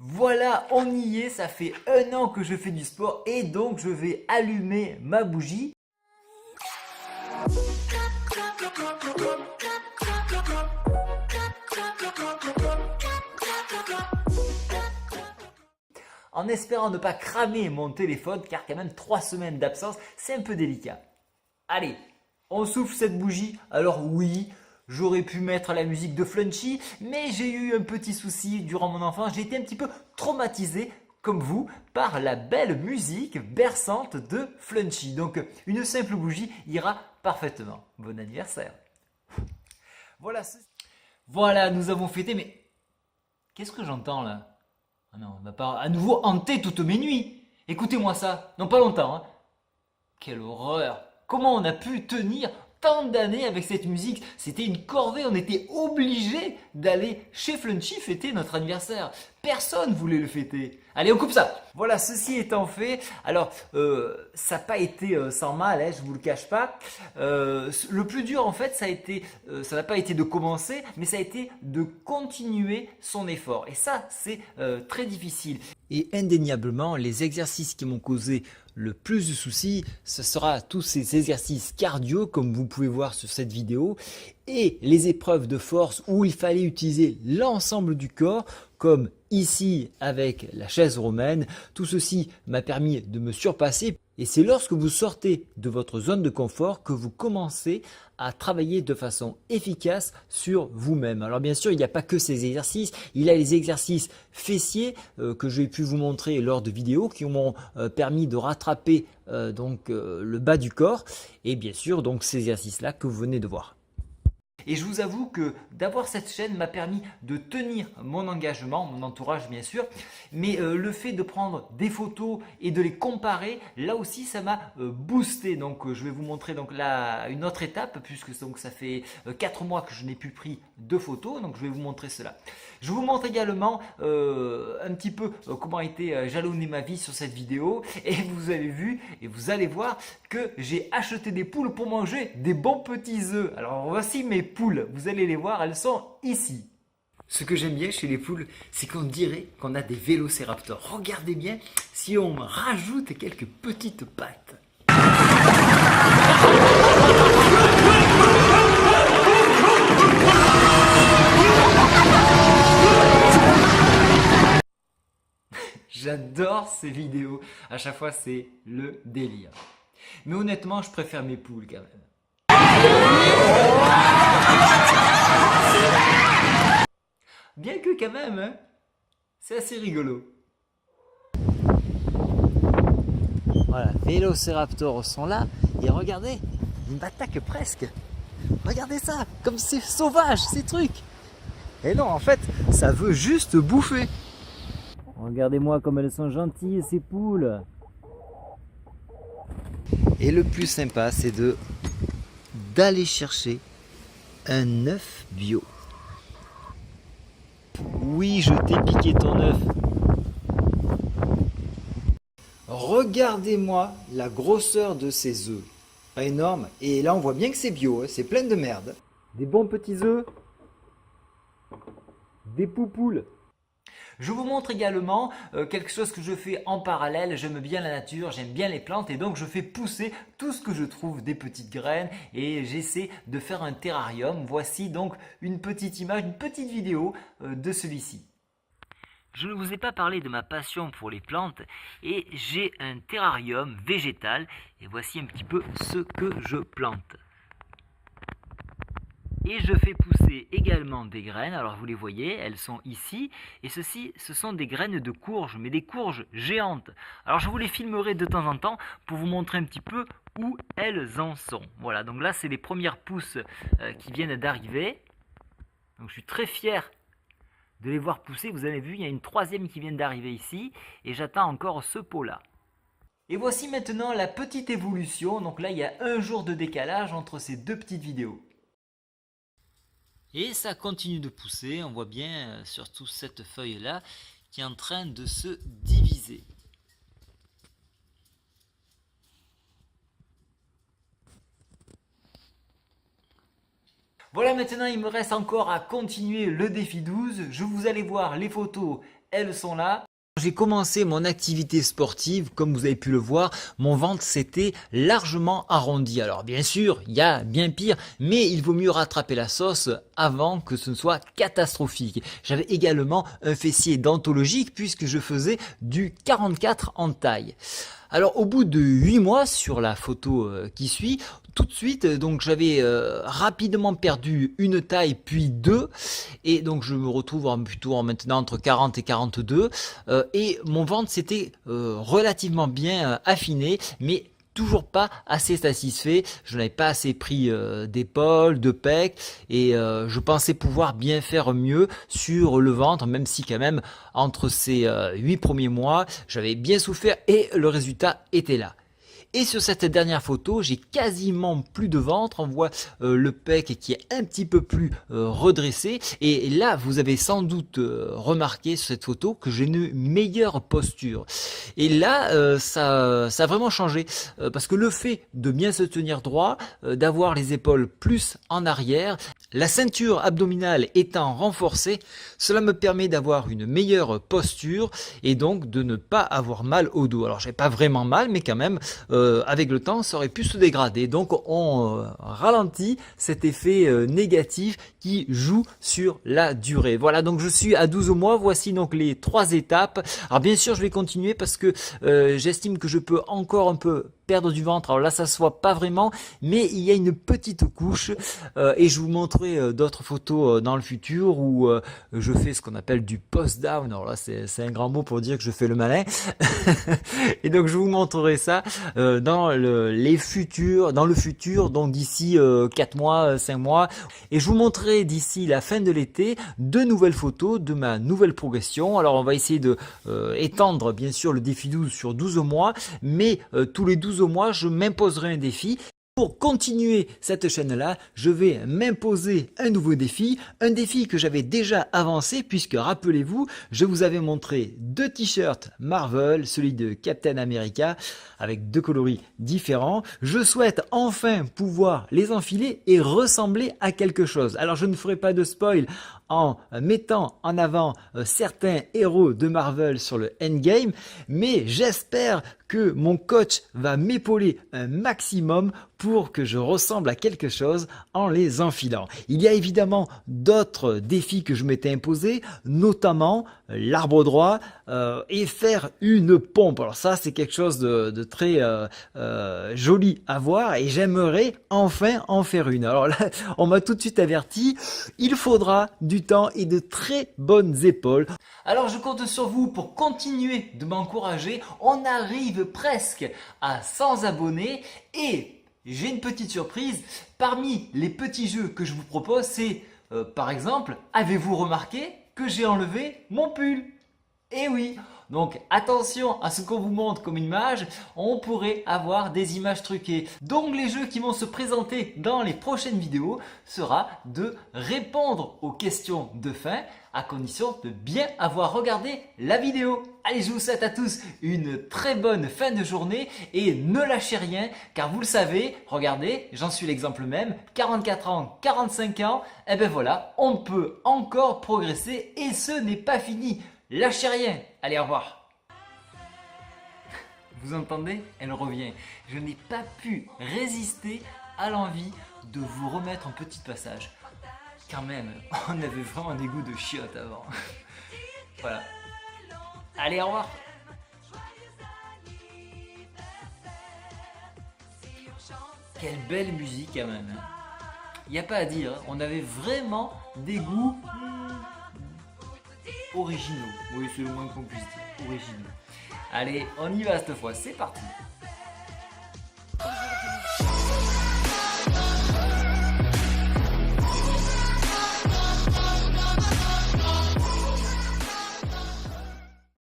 Voilà, on y est, ça fait 1 an que je fais du sport et donc je vais allumer ma bougie. En espérant ne pas cramer mon téléphone car quand même 3 semaines d'absence, c'est un peu délicat. Allez, on souffle cette bougie. Alors oui, j'aurais pu mettre la musique de Flunchy, mais j'ai eu un petit souci durant mon enfance. J'ai été un petit peu traumatisé, comme vous, par la belle musique berçante de Flunchy. Donc une simple bougie ira parfaitement. Bon anniversaire. Voilà, voilà, nous avons fêté, mais qu'est-ce que j'entends là? Ah non, on va pas à nouveau hanter toutes mes nuits. Écoutez-moi ça, non pas longtemps, hein. Quelle horreur! Comment on a pu tenir tant d'années avec cette musique? C'était une corvée, on était obligé d'aller chez Flunchy fêter notre anniversaire. Personne voulait le fêter. Allez, on coupe ça! Voilà, ceci étant fait, alors ça n'a pas été sans mal, hein, je vous le cache pas. Le plus dur en fait, ça n'a pas été de commencer, mais ça a été de continuer son effort. Et ça, c'est très difficile. Et indéniablement, les exercices qui m'ont causé le plus de soucis, ce sera tous ces exercices cardio comme vous pouvez voir sur cette vidéo et les épreuves de force où il fallait utiliser l'ensemble du corps comme ici avec la chaise romaine. Tout ceci m'a permis de me surpasser et c'est lorsque vous sortez de votre zone de confort que vous commencez à travailler de façon efficace sur vous-même. Alors bien sûr, il n'y a pas que ces exercices, il y a les exercices fessiers que j'ai pu vous montrer lors de vidéos qui m'ont permis de rattraper le bas du corps et bien sûr donc ces exercices-là que vous venez de voir. Et je vous avoue que d'avoir cette chaîne m'a permis de tenir mon engagement, mon entourage bien sûr, mais le fait de prendre des photos et de les comparer, là aussi ça m'a boosté. Donc je vais vous montrer donc là une autre étape puisque donc ça fait 4 mois que je n'ai plus pris de photos, donc je vais vous montrer cela. Je vous montre également un petit peu comment a été jalonnée ma vie sur cette vidéo et vous avez vu et vous allez voir que j'ai acheté des poules pour manger des bons petits œufs. Alors voici mes poules, vous allez les voir, elles sont ici. Ce que j'aime bien chez les poules, c'est qu'on dirait qu'on a des vélociraptors. Regardez bien si on rajoute quelques petites pattes. J'adore ces vidéos, à chaque fois c'est le délire. Mais honnêtement, je préfère mes poules quand même. Bien que quand même, hein, c'est assez rigolo. Voilà, les vélociraptors sont là et regardez, ils m'attaquent presque. Regardez ça, comme c'est sauvage ces trucs. Et non, en fait, ça veut juste bouffer. Regardez-moi comme elles sont gentilles ces poules. Et le plus sympa, c'est d'aller chercher un œuf bio. Oui, je t'ai piqué ton œuf. Regardez-moi la grosseur de ces œufs. Pas énorme. Et là, on voit bien que c'est bio, hein, c'est plein de merde. Des bons petits œufs. Des poupoules. Je vous montre également quelque chose que je fais en parallèle. J'aime bien la nature, j'aime bien les plantes et donc je fais pousser tout ce que je trouve, des petites graines et j'essaie de faire un terrarium. Voici donc une petite image, une petite vidéo de celui-ci. Je ne vous ai pas parlé de ma passion pour les plantes et j'ai un terrarium végétal et voici un petit peu ce que je plante. Et je fais pousser également des graines, alors vous les voyez, elles sont ici, et ceci, ce sont des graines de courge, mais des courges géantes. Alors je vous les filmerai de temps en temps pour vous montrer un petit peu où elles en sont. Voilà, donc là c'est les premières pousses qui viennent d'arriver. Donc je suis très fier de les voir pousser, vous avez vu, il y a une troisième qui vient d'arriver ici, et j'attends encore ce pot-là. Et voici maintenant la petite évolution, donc là il y a 1 jour de décalage entre ces deux petites vidéos. Et ça continue de pousser, on voit bien surtout cette feuille-là qui est en train de se diviser. Voilà, maintenant il me reste encore à continuer le défi 12. Je vous allez voir les photos elles sont là. J'ai commencé mon activité sportive, comme vous avez pu le voir, mon ventre s'était largement arrondi. Alors bien sûr, il y a bien pire, mais il vaut mieux rattraper la sauce avant que ce ne soit catastrophique. J'avais également un fessier dentologique puisque je faisais du 44 en taille. Alors au bout de 8 mois sur la photo qui suit, tout de suite, donc j'avais rapidement perdu une taille puis deux, et donc je me retrouve maintenant entre 40 et 42, et mon ventre s'était relativement bien affiné, mais toujours pas assez satisfait. Je n'avais pas assez pris d'épaules, de pecs, et je pensais pouvoir bien faire mieux sur le ventre, même si quand même entre ces 8 premiers mois, j'avais bien souffert et le résultat était là. Et sur cette dernière photo, j'ai quasiment plus de ventre. On voit le pec qui est un petit peu plus redressé. Et là, vous avez sans doute remarqué sur cette photo que j'ai une meilleure posture. Et là, ça a vraiment changé. Parce que le fait de bien se tenir droit, d'avoir les épaules plus en arrière, la ceinture abdominale étant renforcée, cela me permet d'avoir une meilleure posture et donc de ne pas avoir mal au dos. Alors, j'ai pas vraiment mal, mais quand même, avec le temps, ça aurait pu se dégrader. Donc, on ralentit cet effet négatif qui joue sur la durée. Voilà, donc je suis à 12 mois. Voici donc les 3 étapes. Alors, bien sûr, je vais continuer parce que j'estime que je peux encore un peu perdre du ventre. Alors là, ça se voit pas vraiment, mais il y a une petite couche et je vous montrerai d'autres photos dans le futur où je fais ce qu'on appelle du post-down. Alors là, c'est un grand mot pour dire que je fais le malin. Et donc, je vous montrerai ça dans le futur, donc d'ici 4 mois, 5 mois. Et je vous montrerai d'ici la fin de l'été 2 nouvelles photos de ma nouvelle progression. Alors, on va essayer de étendre, bien sûr, le défi 12 sur 12 mois, mais tous les 12 mois, je m'imposerai un défi. Pour continuer cette chaîne-là, je vais m'imposer un nouveau défi, un défi que j'avais déjà avancé puisque rappelez-vous, je vous avais montré 2 t-shirts Marvel, celui de Captain America avec 2 coloris différents. Je souhaite enfin pouvoir les enfiler et ressembler à quelque chose. Alors je ne ferai pas de spoil en mettant en avant certains héros de Marvel sur le Endgame, mais j'espère que mon coach va m'épauler un maximum pour que je ressemble à quelque chose en les enfilant. Il y a évidemment d'autres défis que je m'étais imposé, notamment l'arbre droit et faire une pompe. Alors ça, c'est quelque chose de très joli à voir et j'aimerais enfin en faire une. Alors là, on m'a tout de suite averti, il faudra du temps et de très bonnes épaules. Alors je compte sur vous pour continuer de m'encourager. On arrive presque à 100 abonnés et j'ai une petite surprise. Parmi les petits jeux que je vous propose, c'est par exemple, avez-vous remarqué que j'ai enlevé mon pull? Eh oui! Donc attention à ce qu'on vous montre comme image, on pourrait avoir des images truquées. Donc les jeux qui vont se présenter dans les prochaines vidéos sera de répondre aux questions de fin à condition de bien avoir regardé la vidéo. Allez, je vous souhaite à tous une très bonne fin de journée et ne lâchez rien car vous le savez, regardez, j'en suis l'exemple même, 44 ans, 45 ans, et ben voilà, on peut encore progresser et ce n'est pas fini. Lâchez rien. Allez, au revoir. Vous entendez? Elle revient. Je n'ai pas pu résister à l'envie de vous remettre un petit passage. Quand même, on avait vraiment des goûts de chiottes avant. Voilà. Allez, au revoir. Quelle belle musique quand même. Il n'y a pas à dire, on avait vraiment des goûts originaux. Oui, c'est le moins qu'on puisse dire. Originaux. Allez, on y va cette fois, c'est parti.